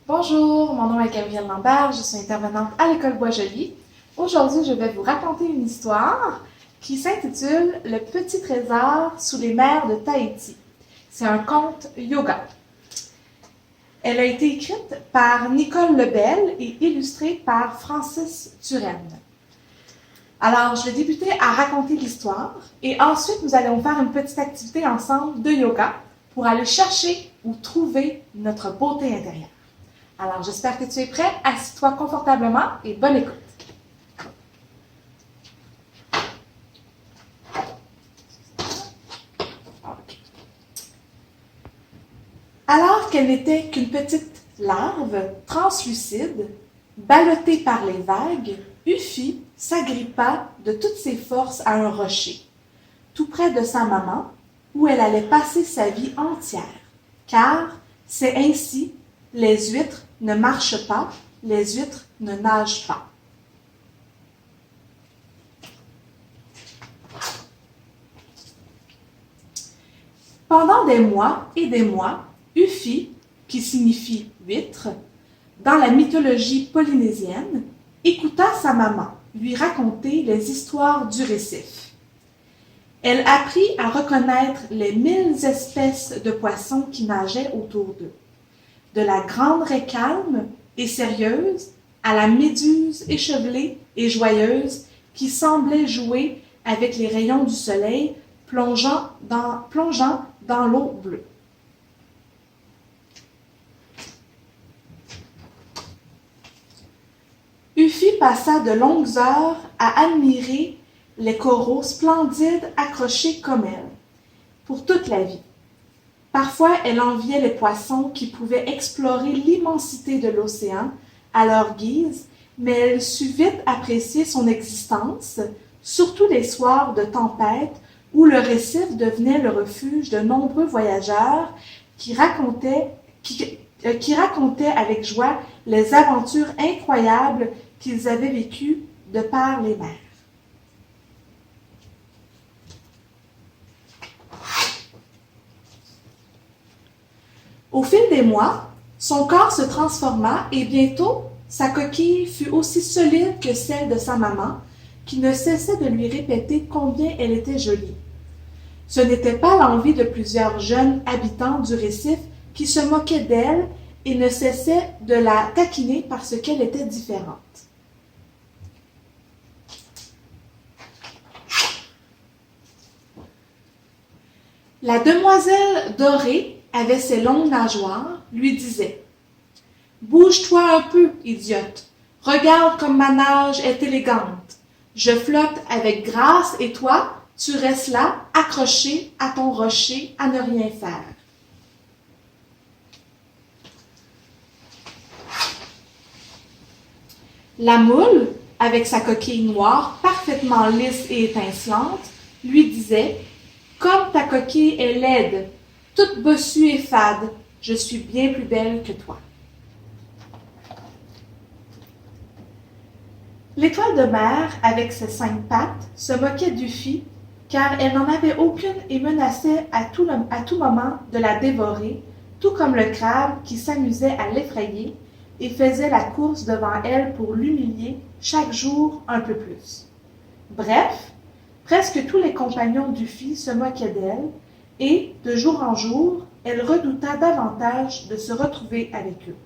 Bonjour, mon nom est Gabrielle Lambert, je suis intervenante à l'École Bois-Joli. Aujourd'hui, je vais vous raconter une histoire qui s'intitule Le petit trésor sous les mers de Tahiti. C'est un conte yoga. Elle a été écrite par Nicole Lebel et illustrée par Francis Turenne. Alors, je vais débuter à raconter l'histoire et ensuite nous allons faire une petite activité ensemble de yoga pour aller chercher ou trouver notre beauté intérieure. Alors, j'espère que tu es prêt. Assis-toi confortablement et bonne écoute. Okay. Alors qu'elle n'était qu'une petite larve translucide, ballottée par les vagues, Uffie s'agrippa de toutes ses forces à un rocher, tout près de sa maman, où elle allait passer sa vie entière, car c'est ainsi, les huîtres ne marchent pas, les huîtres ne nagent pas. Pendant des mois et des mois, Uffie, qui signifie huître, dans la mythologie polynésienne, écouta sa maman lui raconter les histoires du récif. Elle apprit à reconnaître les 1000 espèces de poissons qui nageaient autour d'eux. De la grande raie calme et sérieuse à la méduse échevelée et joyeuse qui semblait jouer avec les rayons du soleil plongeant dans l'eau bleue. Uffie passa de longues heures à admirer les coraux splendides accrochés comme elle, pour toute la vie. Parfois, elle enviait les poissons qui pouvaient explorer l'immensité de l'océan à leur guise, mais elle sut vite apprécier son existence, surtout les soirs de tempête où le récif devenait le refuge de nombreux voyageurs qui racontaient avec joie les aventures incroyables qu'ils avaient vécues de par les mers. Au fil des mois, son corps se transforma et bientôt, sa coquille fut aussi solide que celle de sa maman, qui ne cessait de lui répéter combien elle était jolie. Ce n'était pas l'envie de plusieurs jeunes habitants du récif qui se moquaient d'elle et ne cessaient de la taquiner parce qu'elle était différente. La demoiselle dorée avait ses longues nageoires, lui disait « Bouge-toi un peu, idiote. Regarde comme ma nage est élégante. Je flotte avec grâce et toi, tu restes là, accroché à ton rocher, à ne rien faire. » La moule, avec sa coquille noire parfaitement lisse et étincelante, lui disait « Comme ta coquille est laide, toute bossue et fade, je suis bien plus belle que toi. » L'étoile de mer, avec ses 5 pattes, se moquait d'Uffie, car elle n'en avait aucune et menaçait à tout moment de la dévorer, tout comme le crabe qui s'amusait à l'effrayer et faisait la course devant elle pour l'humilier chaque jour un peu plus. Bref, presque tous les compagnons d'Uffie se moquaient d'elle, et, de jour en jour, elle redouta davantage de se retrouver avec eux.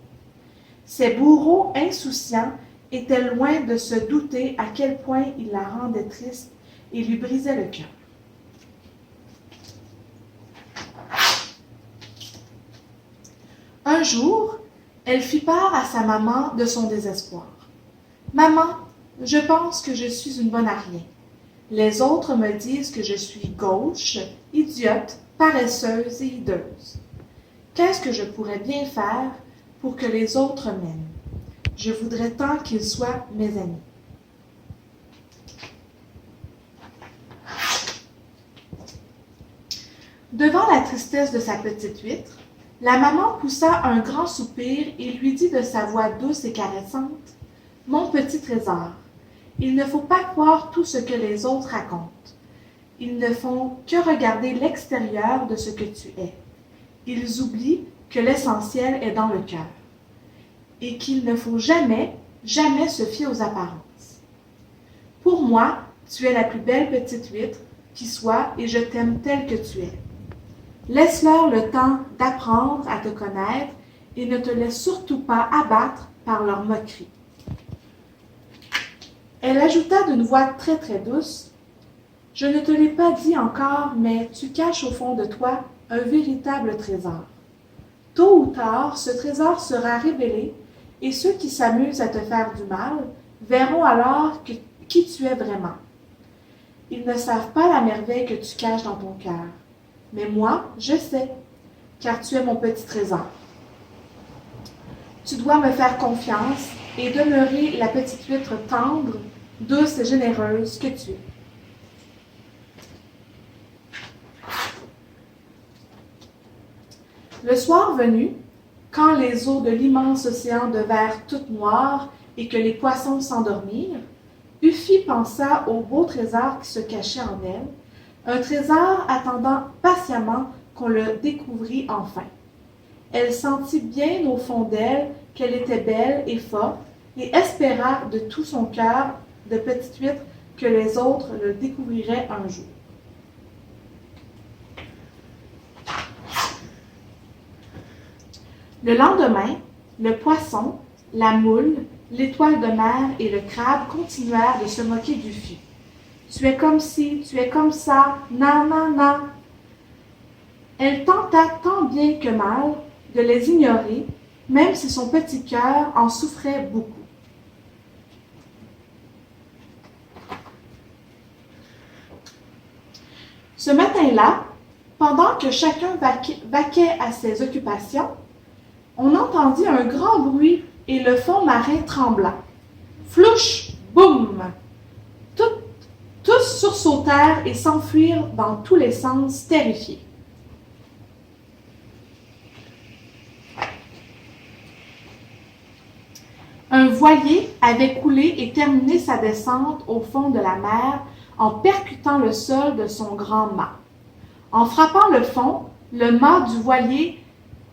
Ces bourreaux insouciants étaient loin de se douter à quel point ils la rendaient triste et lui brisaient le cœur. Un jour, elle fit part à sa maman de son désespoir. « Maman, je pense que je suis une bonne à rien. Les autres me disent que je suis gauche, idiote, paresseuse et hideuse. Qu'est-ce que je pourrais bien faire pour que les autres m'aiment? Je voudrais tant qu'ils soient mes amis. » Devant la tristesse de sa petite huître, la maman poussa un grand soupir et lui dit de sa voix douce et caressante « Mon petit trésor, il ne faut pas croire tout ce que les autres racontent. Ils ne font que regarder l'extérieur de ce que tu es. Ils oublient que l'essentiel est dans le cœur. et qu'il ne faut jamais, jamais se fier aux apparences. Pour moi, tu es la plus belle petite huître qui soit et je t'aime telle que tu es. Laisse-leur le temps d'apprendre à te connaître et ne te laisse surtout pas abattre par leurs moqueries. Elle ajouta d'une voix très très douce, « Je ne te l'ai pas dit encore, mais tu caches au fond de toi un véritable trésor. Tôt ou tard, ce trésor sera révélé et ceux qui s'amusent à te faire du mal verront alors qui tu es vraiment. Ils ne savent pas la merveille que tu caches dans ton cœur. Mais moi, je sais, car tu es mon petit trésor. Tu dois me faire confiance et demeurer la petite huître tendre, douce et généreuse que tu es. » Le soir venu, quand les eaux de l'immense océan devinrent toutes noires et que les poissons s'endormirent, Uffie pensa au beau trésor qui se cachait en elle, un trésor attendant patiemment qu'on le découvrît enfin. Elle sentit bien au fond d'elle qu'elle était belle et forte et espéra de tout son cœur de petite huître que les autres le découvriraient un jour. Le lendemain, le poisson, la moule, l'étoile de mer et le crabe continuèrent de se moquer d'Uffie. « Tu es comme ci, tu es comme ça, nan, nan, nan. » Elle tenta tant bien que mal de les ignorer, même si son petit cœur en souffrait beaucoup. Ce matin-là, pendant que chacun vaquait à ses occupations, on entendit un grand bruit et le fond marin trembla. Flouche, boum! Tous sursautèrent et s'enfuirent dans tous les sens, terrifiés. Un voilier avait coulé et terminé sa descente au fond de la mer en percutant le sol de son grand mât. En frappant le fond, le mât du voilier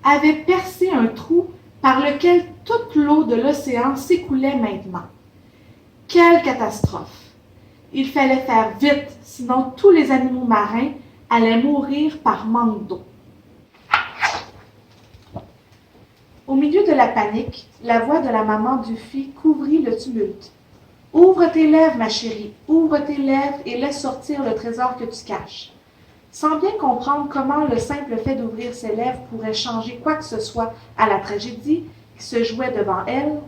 avait percé un trou par lequel toute l'eau de l'océan s'écoulait maintenant. Quelle catastrophe! Il fallait faire vite, sinon tous les animaux marins allaient mourir par manque d'eau. Au milieu de la panique, la voix de la maman d'Uffie couvrit le tumulte. « Ouvre tes lèvres, ma chérie, ouvre tes lèvres et laisse sortir le trésor que tu caches. » Sans bien comprendre comment le simple fait d'ouvrir ses lèvres pourrait changer quoi que ce soit à la tragédie qui se jouait devant elle,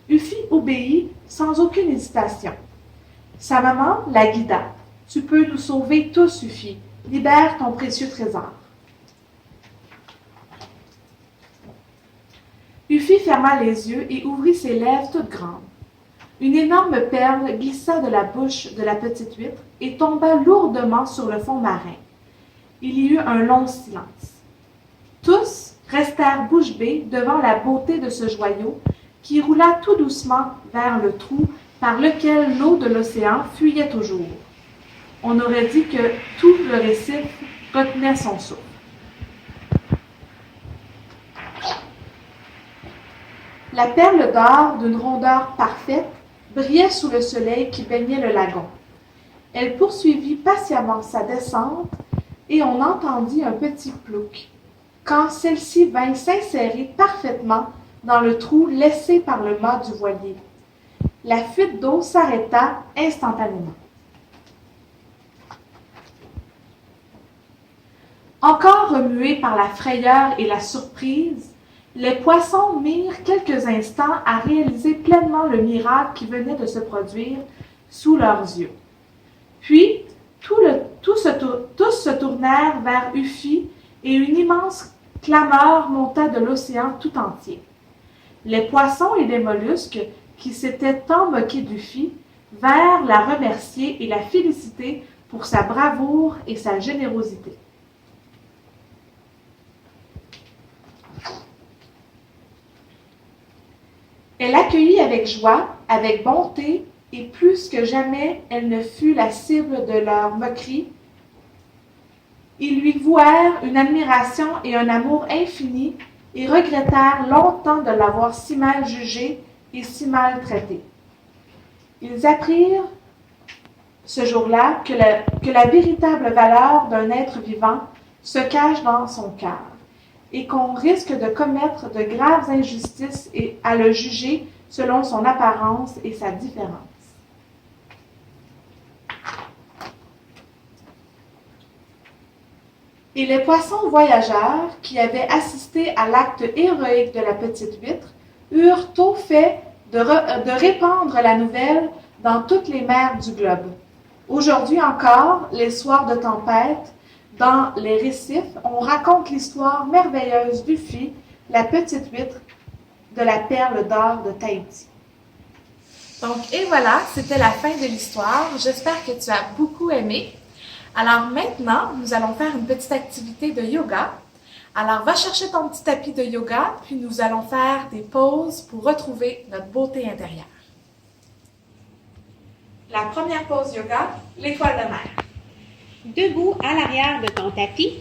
Uffie obéit sans aucune hésitation. Sa maman la guida. « Tu peux nous sauver tous, Uffie. Libère ton précieux trésor. » Uffie ferma les yeux et ouvrit ses lèvres toutes grandes. Une énorme perle glissa de la bouche de la petite huître et tomba lourdement sur le fond marin. Il y eut un long silence. Tous restèrent bouche bée devant la beauté de ce joyau qui roula tout doucement vers le trou par lequel l'eau de l'océan fuyait toujours. On aurait dit que tout le récif retenait son souffle. La perle d'or, d'une rondeur parfaite, brillait sous le soleil qui baignait le lagon. Elle poursuivit patiemment sa descente et on entendit un petit plouc, quand celle-ci vint s'insérer parfaitement dans le trou laissé par le mât du voilier. La fuite d'eau s'arrêta instantanément. Encore remués par la frayeur et la surprise, les poissons mirent quelques instants à réaliser pleinement le miracle qui venait de se produire sous leurs yeux. Puis, tous se tournèrent vers Uffie et une immense clameur monta de l'océan tout entier. Les poissons et les mollusques, qui s'étaient tant moqués d'Uffie, vinrent la remercier et la féliciter pour sa bravoure et sa générosité. Elle l'accueillit avec joie, avec bonté, et plus que jamais elle ne fut la cible de leurs moqueries. Ils lui vouèrent une admiration et un amour infini et regrettèrent longtemps de l'avoir si mal jugé et si mal traité. Ils apprirent ce jour-là que la véritable valeur d'un être vivant se cache dans son cœur et qu'on risque de commettre de graves injustices et à le juger selon son apparence et sa différence. Et les poissons voyageurs, qui avaient assisté à l'acte héroïque de la petite huître, eurent tôt fait de répandre la nouvelle dans toutes les mers du globe. Aujourd'hui encore, les soirs de tempête, dans les récifs, on raconte l'histoire merveilleuse d'Ufi, la petite huître de la perle d'or de Tahiti. Donc, et voilà, c'était la fin de l'histoire. J'espère que tu as beaucoup aimé. Alors maintenant, nous allons faire une petite activité de yoga. Alors, va chercher ton petit tapis de yoga, puis nous allons faire des pauses pour retrouver notre beauté intérieure. La première pause yoga, l'étoile de mer. Debout à l'arrière de ton tapis,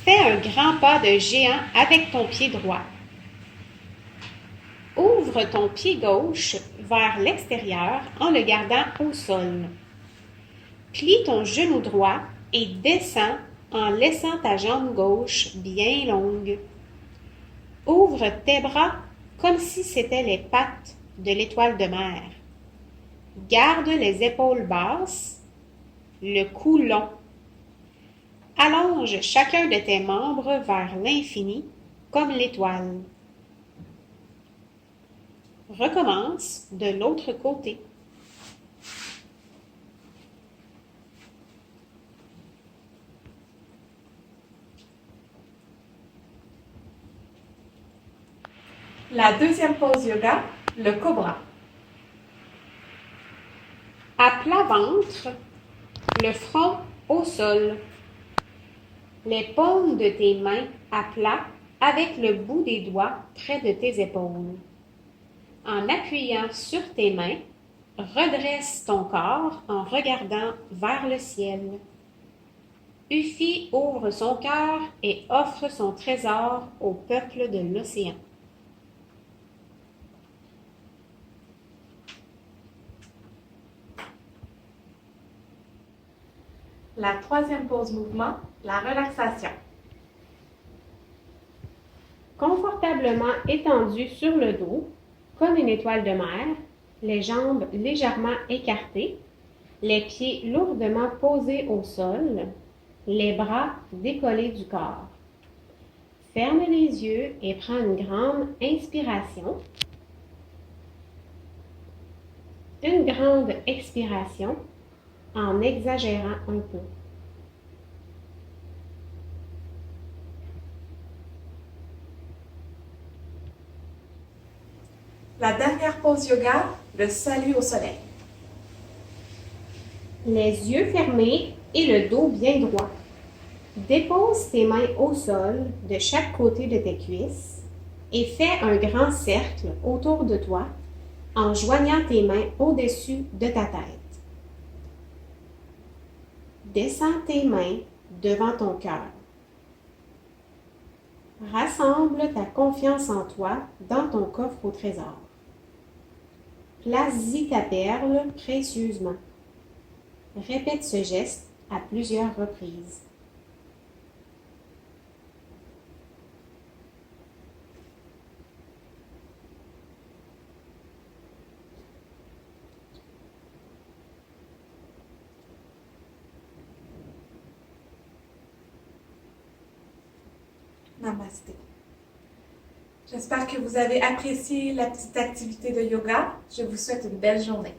fais un grand pas de géant avec ton pied droit. Ouvre ton pied gauche vers l'extérieur en le gardant au sol. Plie ton genou droit et descends en laissant ta jambe gauche bien longue. Ouvre tes bras comme si c'était les pattes de l'étoile de mer. Garde les épaules basses, le cou long. Allonge chacun de tes membres vers l'infini comme l'étoile. Recommence de l'autre côté. La deuxième pause yoga, le cobra. À plat ventre, le front au sol. Les paumes de tes mains à plat avec le bout des doigts près de tes épaules. En appuyant sur tes mains, redresse ton corps en regardant vers le ciel. Ufi ouvre son cœur et offre son trésor au peuple de l'océan. La troisième pause mouvement, la relaxation. Confortablement étendu sur le dos, comme une étoile de mer, les jambes légèrement écartées, les pieds lourdement posés au sol, les bras décollés du corps. Ferme les yeux et prends une grande inspiration. Une grande expiration en exagérant un peu. La dernière pause yoga, le salut au soleil. Les yeux fermés et le dos bien droit. Dépose tes mains au sol de chaque côté de tes cuisses et fais un grand cercle autour de toi en joignant tes mains au-dessus de ta tête. Descends tes mains devant ton cœur. Rassemble ta confiance en toi dans ton coffre au trésor. Place-y ta perle précieusement. Répète ce geste à plusieurs reprises. Namasté. J'espère que vous avez apprécié la petite activité de yoga. Je vous souhaite une belle journée.